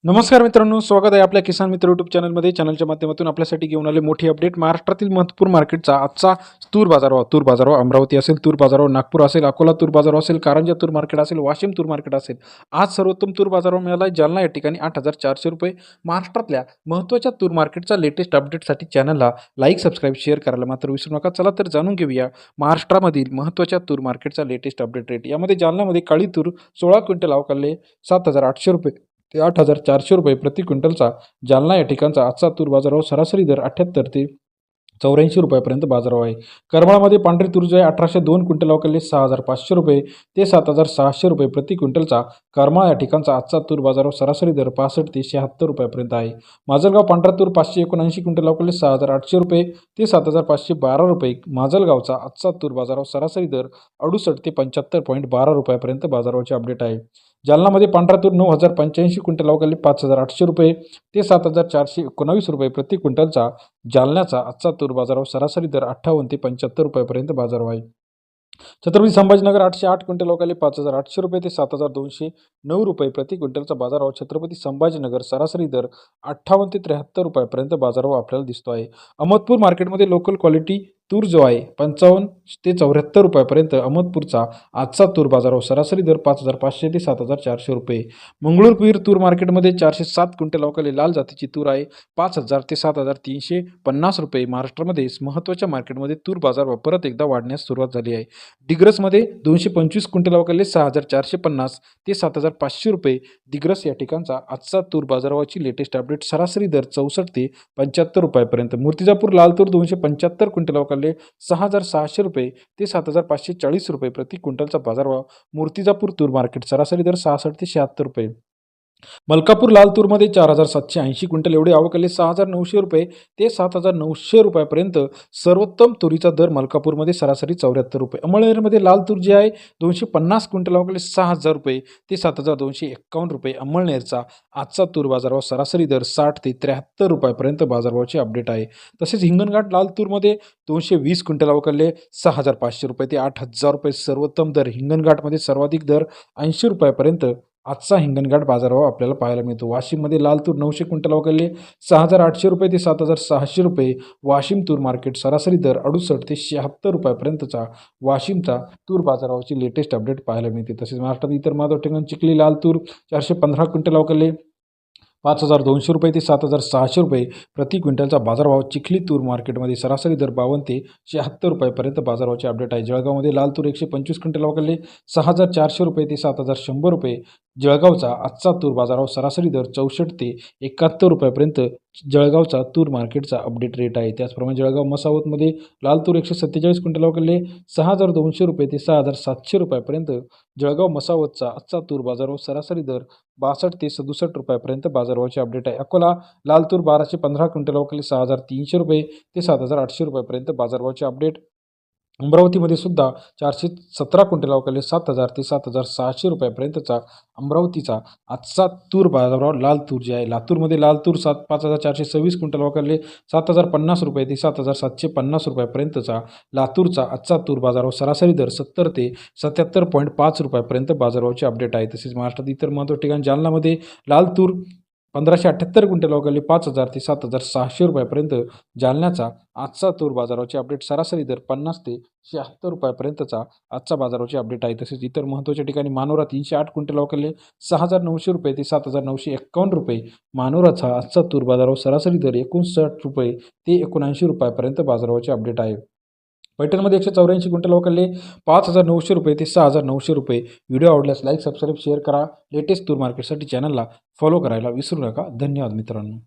नमस्कार मित्रांनो, स्वागत आहे आपल्या किसान मित्र यूट्यूब चॅनलमध्ये. चॅनलच्या माध्यमातून आपल्यासाठी घेऊन आले मोठी अपडेट. महाराष्ट्रातील महत्त्वपूर्ण मार्केटचा आजचा तूर बाजारावर अमरावती असेल, तूर बाजारावर नागपूर असेल, अकोला तूर बाजारावर असेल, कारंजा तूर मार्केट असेल, वाशिम तूर मार्केट असेल. आज सर्वोत्तम तूर बाजारावर मिळाला आहे जालना या ठिकाणी 8,400 रुपये. महाराष्ट्रातल्या महत्त्वाच्या तूर मार्केटचा लेटेस्ट अपडेटसाठी चॅनलला लाईक, सबस्क्राईब, शेअर करायला मात्र विसरू नका. चला तर जाणून घेऊया महाराष्ट्रामधील महत्त्वाच्या तूर मार्केटचा लेटेस्ट अपडेट रेट. यामध्ये जालन्यामध्ये काळी तूर 16 क्विंटल अवकालले 7,800 रुपये ते 8,400 रुपये प्रति क्विंटलचा जालना या ठिकाणचा आजचा तूर बाजारावर सरासरी दर 78 ते 84 रुपयापर्यंत बाजाराव आहे. करमाळामध्ये पांढरी तूर जो आहे 1802 क्विंटल अवकालले 6,500 रुपये ते 7,600 रुपये प्रति क्विंटलचा करमाळा या ठिकाणचा आजचा तूर बाजारावर सरासरी दर 65 ते 76 रुपयापर्यंत आहे. माजलगाव पांढरा तूर 579 क्विंटल अवकालले 6,800 रुपये ते 7,512 रुपये. माजलगावचा आजचा तूर बाजारावर सरासरी दर 68 ते 75.12 रुपयापर्यंत बाजारावरचे अपडेट आहे. जालनामध्ये पांढरा तूर 9,085 क्विंटल अवकालले 5,800 रुपये ते 7,419 रुपये प्रति क्विंटलचा जालन्याचा आजचा तूर बाजारावर सरासरी दर 58 ते 75 रुपयापर्यंत बाजाराव आहे. छत्रपती संभाजीनगर 808 क्विंटल अवकालले 5,800 रुपये ते 7,209 रुपये प्रति क्विंटलचा बाजाराव. छत्रपती संभाजीनगर सरासरी दर 58 ते 73 रुपयापर्यंत बाजाराव आपल्याला दिसतो आहे. अहमदपूर मार्केटमध्ये लोकल क्वालिटी तूर जो आहे 55 ते 74 रुपयापर्यंत अहमदपूरचा आजचा तूर बाजाराव सरासरी दर 5,500 ते 7,400 रुपये. मंगळूरपीर तूर मार्केटमध्ये 407 क्विंटल अवकालले लाल जातीची तूर आहे 5,000 ते 7,350 रुपये. महाराष्ट्रामध्ये महत्त्वाच्या मार्केटमध्ये तूर बाजार परत एकदा वाढण्यास सुरुवात झाली आहे. दिग्रसमध्ये 225 क्विंटल अवकालले 6,450 ते 7,500 रुपये. दिग्रस या ठिकाणचा आजचा तूर बाजारावाची लेटेस्ट अपडेट सरासरी दर 64 ते 75 रुपयापर्यंत. मूर्तिजापूर लाल तूर 275 क्विंटल अवकालले 6,600 रुपये ते 7,540 रुपये प्रति क्विंटलचा बाजारभाव. मूर्तिजापूर तूर मार्केट सरासरी दर 66 ते 76 रुपये. मलकापूर लाल तूरमध्ये 4,780 क्विंटल एवढे अवकालले 6,900 रुपये ते 7,900 रुपयापर्यंत. सर्वोत्तम तुरीचा दर मलकापूरमध्ये सरासरी 74 रुपये. अंमळनेरमध्ये लाल तूर जे आहे 250 क्विंटल अवकालले 6,000 रुपये ते 7,251 रुपये. अंमळनेरचा आजचा तूर बाजारावर सरासरी दर 60 ते 73 रुपयापर्यंत बाजारभावाचे अपडेट आहे. तसेच हिंगणघाट लाल तूरमध्ये 220 क्विंटल अवकालले 6,500 रुपये ते 8,000 रुपये. सर्वोत्तम दर हिंगणघाटमध्ये सर्वाधिक दर 80 रुपयापर्यंत आजचा हिंगणघाट बाजारभाव आपल्याला पाहायला मिळतो. वाशिममध्ये लाल तूर 900 क्विंटल अवकालले 6,800 रुपये ते 7,600 रुपये. वाशिम तूर मार्केट सरासरी दर 68 ते 76 रुपयापर्यंतचा वाशिमचा तूर बाजारावरची लेटेस्ट अपडेट पाहायला मिळते. तसेच महाराष्ट्रात इतर महत्त्वाच्या ठिकाणी चिखली लाल तूर 415 क्विंटल अवकालले 5,200 रुपये ते 7,600 रुपये प्रति क्विंटलचा बाजारभाव. चिखली तूर मार्केटमध्ये सरासरी दर 52 ते 76 रुपयापर्यंत बाजारावचे अपडेट आहे. जळगावमध्ये लाल तूर 125 क्विंटल अवकालले 6,400 रुपये ते 7,100 रुपये. जळगावचा आजचा तूर बाजाराव सरासरी दर 64 ते 71 रुपयापर्यंत जळगावचा तूर मार्केटचा अपडेट रेट आहे. त्याचप्रमाणे जळगाव मसावतमध्ये लाल तूर 147 क्विंटल अवकालले 6,200 रुपये ते 6,700 रुपयापर्यंत. जळगाव मसावतचा आजचा तूर बाजाराव सरासरी दर 62 ते 67 रुपयापर्यंत बाजारभावाचे अपडेट आहे. अकोला लाल तूर 1,215 क्विंटल अवकालले 6,300 रुपये ते 7,800 रुपयापर्यंत बाजारभावाचे अपडेट. अमरावतीमध्ये सुद्धा 417 क्विंटल अवकालले 7,000 ते 7,600 रुपयापर्यंतचा अमरावतीचा आजचा तूर बाजारभाव. लाल तूर जे आहे लातूरमध्ये लाल तूर 5,426 क्विंटल अवकालले 7,050 रुपये ते 7,750 रुपयापर्यंतचा लातूरचा आजचा तूर बाजारभाव सरासरी दर 70 ते 77.5 रुपयापर्यंत बाजारभावाचे अपडेट आहे. तसेच महाराष्ट्रात इतर महत्त्वाच्या ठिकाणी जालनामध्ये लाल तूर 1,578 क्विंटल अवकालले 5,000 ते 7,600 रुपयापर्यंत. जालन्याचा आजचा तूर बाजारावचे अपडेट सरासरी दर 50 ते 76 रुपयापर्यंतचा आजचा बाजारावचे अपडेट आहे. तसेच इतर महत्त्वाच्या ठिकाणी मानोरा 308 क्विंटल अवकालले 6,900 रुपये ते 7,951 रुपये. मानोराचा आजचा तूर बाजाराव सरासरी दर 59 रुपये ते 79 रुपयापर्यंत बाजारावचे अपडेट आहे. पैठणमध्ये 184 क्विंटल अवकालले 5,900 रुपये ते 6,900 रुपये. व्हिडिओ आवडल्यास लाईक, सबस्क्राईब, शेअर करा. लेटेस्ट तूर मार्केटसाठी चॅनलला फॉलो करायला विसरू नका. धन्यवाद मित्रांनो.